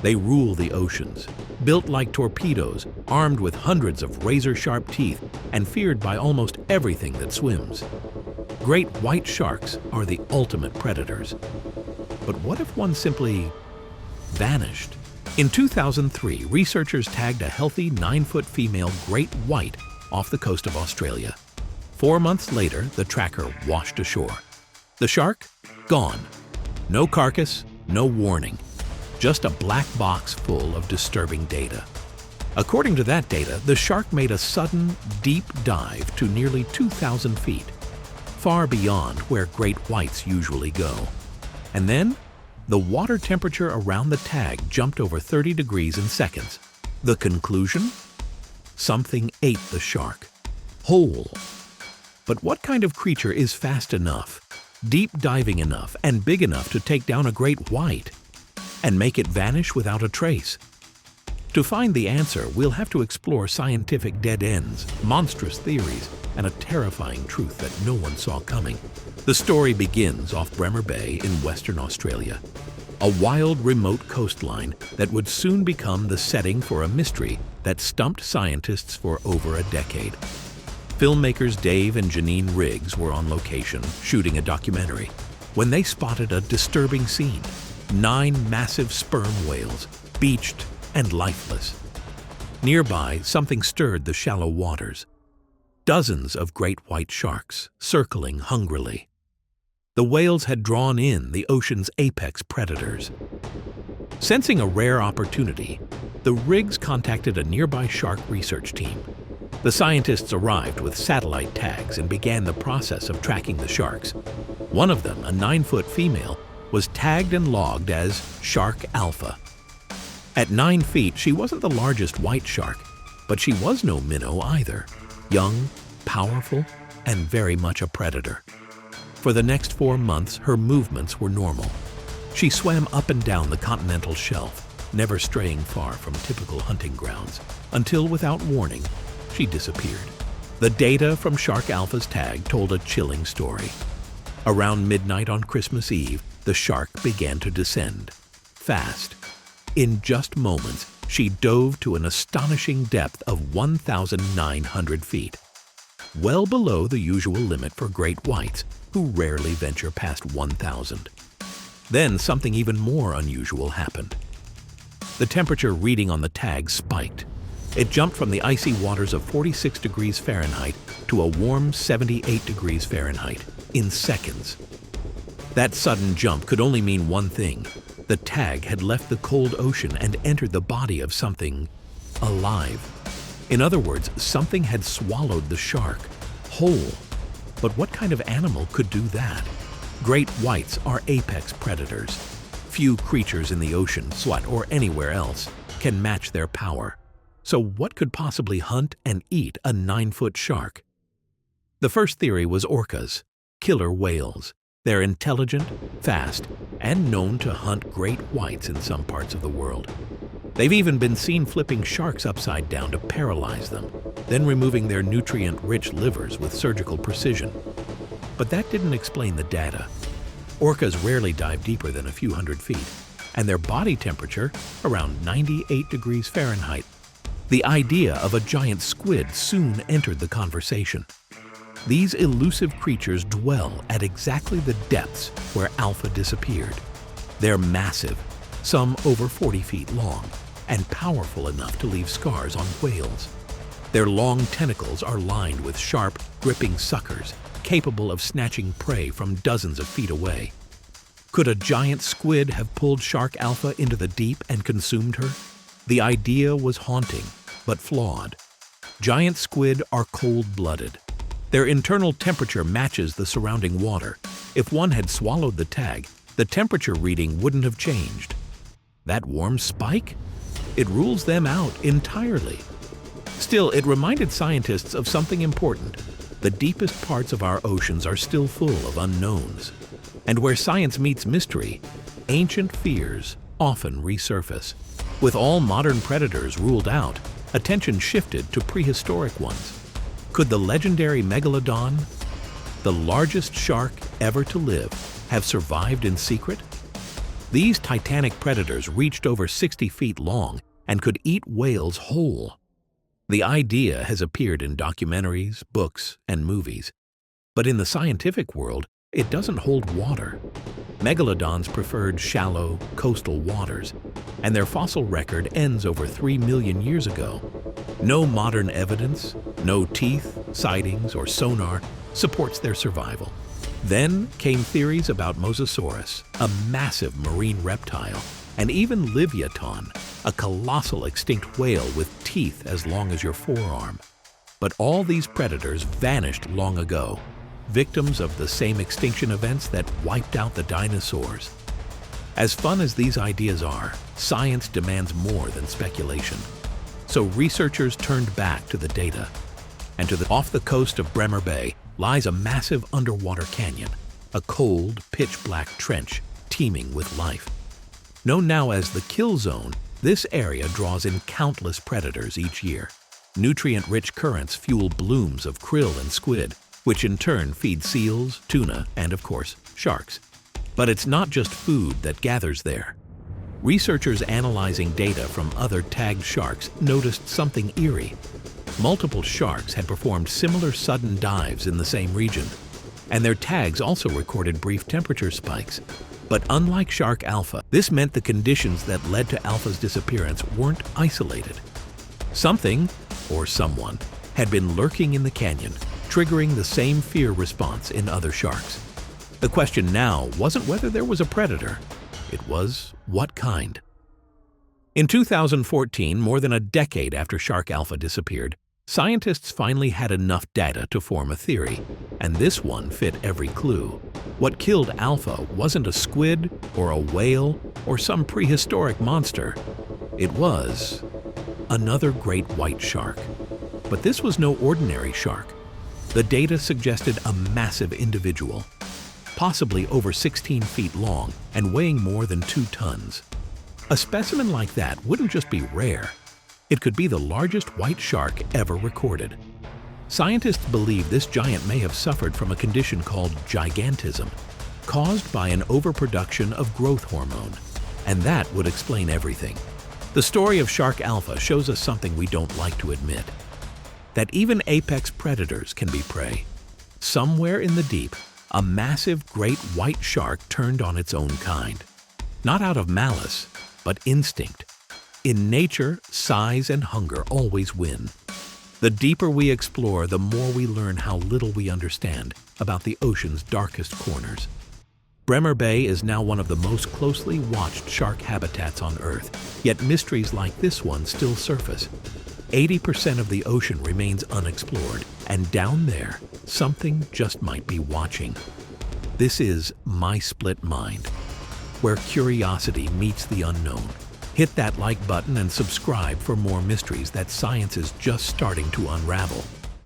They rule the oceans, built like torpedoes, armed with hundreds of razor-sharp teeth, and feared by almost everything that swims. Great white sharks are the ultimate predators. But what if one simply vanished? In 2003, researchers tagged a healthy 9-foot female great white off the coast of Australia. 4 months later, the tracker washed ashore. The shark? Gone. No carcass, no warning. Just a black box full of disturbing data. According to that data, the shark made a sudden, deep dive to nearly 2,000 feet, far beyond where great whites usually go. And then, the water temperature around the tag jumped over 30 degrees in seconds. The conclusion? Something ate the shark, whole. But what kind of creature is fast enough, deep diving enough, and big enough to take down a great white and make it vanish without a trace? To find the answer, we'll have to explore scientific dead ends, monstrous theories, and a terrifying truth that no one saw coming. The story begins off Bremer Bay in Western Australia, a wild, remote coastline that would soon become the setting for a mystery that stumped scientists for over a decade. Filmmakers Dave and Janine Riggs were on location shooting a documentary when they spotted a disturbing scene. 9 massive sperm whales, beached and lifeless. Nearby, something stirred the shallow waters. Dozens of great white sharks circling hungrily. The whales had drawn in the ocean's apex predators. Sensing a rare opportunity, the Riggs contacted a nearby shark research team. The scientists arrived with satellite tags and began the process of tracking the sharks. One of them, a 9-foot female, was tagged and logged as Shark Alpha. At 9 feet, she wasn't the largest white shark, but she was no minnow either. Young, powerful, and very much a predator. For the next 4 months, her movements were normal. She swam up and down the continental shelf, never straying far from typical hunting grounds, until without warning, she disappeared. The data from Shark Alpha's tag told a chilling story. Around midnight on Christmas Eve, the shark began to descend, fast. In just moments, she dove to an astonishing depth of 1,900 feet, well below the usual limit for great whites, who rarely venture past 1,000. Then something even more unusual happened. The temperature reading on the tag spiked. It jumped from the icy waters of 46 degrees Fahrenheit to a warm 78 degrees Fahrenheit in seconds. That sudden jump could only mean one thing. The tag had left the cold ocean and entered the body of something alive. In other words, something had swallowed the shark, whole. But what kind of animal could do that? Great whites are apex predators. Few creatures in the ocean, slut, or anywhere else can match their power. So what could possibly hunt and eat a 9-foot shark? The first theory was orcas, killer whales. They're intelligent, fast, and known to hunt great whites in some parts of the world. They've even been seen flipping sharks upside down to paralyze them, then removing their nutrient-rich livers with surgical precision. But that didn't explain the data. Orcas rarely dive deeper than a few hundred feet, and their body temperature around 98 degrees Fahrenheit. The idea of a giant squid soon entered the conversation. These elusive creatures dwell at exactly the depths where Alpha disappeared. They're massive, some over 40 feet long, and powerful enough to leave scars on whales. Their long tentacles are lined with sharp, gripping suckers, capable of snatching prey from dozens of feet away. Could a giant squid have pulled Shark Alpha into the deep and consumed her? The idea was haunting, but flawed. Giant squid are cold-blooded. Their internal temperature matches the surrounding water. If one had swallowed the tag, the temperature reading wouldn't have changed. That warm spike? It rules them out entirely. Still, it reminded scientists of something important. The deepest parts of our oceans are still full of unknowns. And where science meets mystery, ancient fears often resurface. With all modern predators ruled out, attention shifted to prehistoric ones. Could the legendary megalodon, the largest shark ever to live, have survived in secret? These titanic predators reached over 60 feet long and could eat whales whole. The idea has appeared in documentaries, books, and movies. But in the scientific world, it doesn't hold water. Megalodons preferred shallow, coastal waters, and their fossil record ends over 3 million years ago. No modern evidence, no teeth, sightings, or sonar supports their survival. Then came theories about Mosasaurus, a massive marine reptile, and even Leviathan, a colossal extinct whale with teeth as long as your forearm. But all these predators vanished long ago, victims of the same extinction events that wiped out the dinosaurs. As fun as these ideas are, science demands more than speculation. So researchers turned back to the data. And off the coast of Bremer Bay lies a massive underwater canyon, a cold, pitch-black trench teeming with life. Known now as the kill zone, this area draws in countless predators each year. Nutrient-rich currents fuel blooms of krill and squid, which in turn feed seals, tuna, and of course, sharks. But it's not just food that gathers there. Researchers analyzing data from other tagged sharks noticed something eerie. Multiple sharks had performed similar sudden dives in the same region, and their tags also recorded brief temperature spikes. But unlike Shark Alpha, this meant the conditions that led to Alpha's disappearance weren't isolated. Something, or someone, had been lurking in the canyon, triggering the same fear response in other sharks. The question now wasn't whether there was a predator, it was what kind. In 2014, more than a decade after Shark Alpha disappeared, scientists finally had enough data to form a theory, and this one fit every clue. What killed Alpha wasn't a squid or a whale or some prehistoric monster. It was another great white shark. But this was no ordinary shark. The data suggested a massive individual, possibly over 16 feet long and weighing more than 2 tons. A specimen like that wouldn't just be rare. It could be the largest white shark ever recorded. Scientists believe this giant may have suffered from a condition called gigantism, caused by an overproduction of growth hormone. And that would explain everything. The story of Shark Alpha shows us something we don't like to admit, that even apex predators can be prey. Somewhere in the deep, a massive great white shark turned on its own kind. Not out of malice, but instinct. In nature, size and hunger always win. The deeper we explore, the more we learn how little we understand about the ocean's darkest corners. Bremer Bay is now one of the most closely watched shark habitats on Earth, yet mysteries like this one still surface. 80% of the ocean remains unexplored, and down there, something just might be watching. This is My Split Mind, where curiosity meets the unknown. Hit that like button and subscribe for more mysteries that science is just starting to unravel.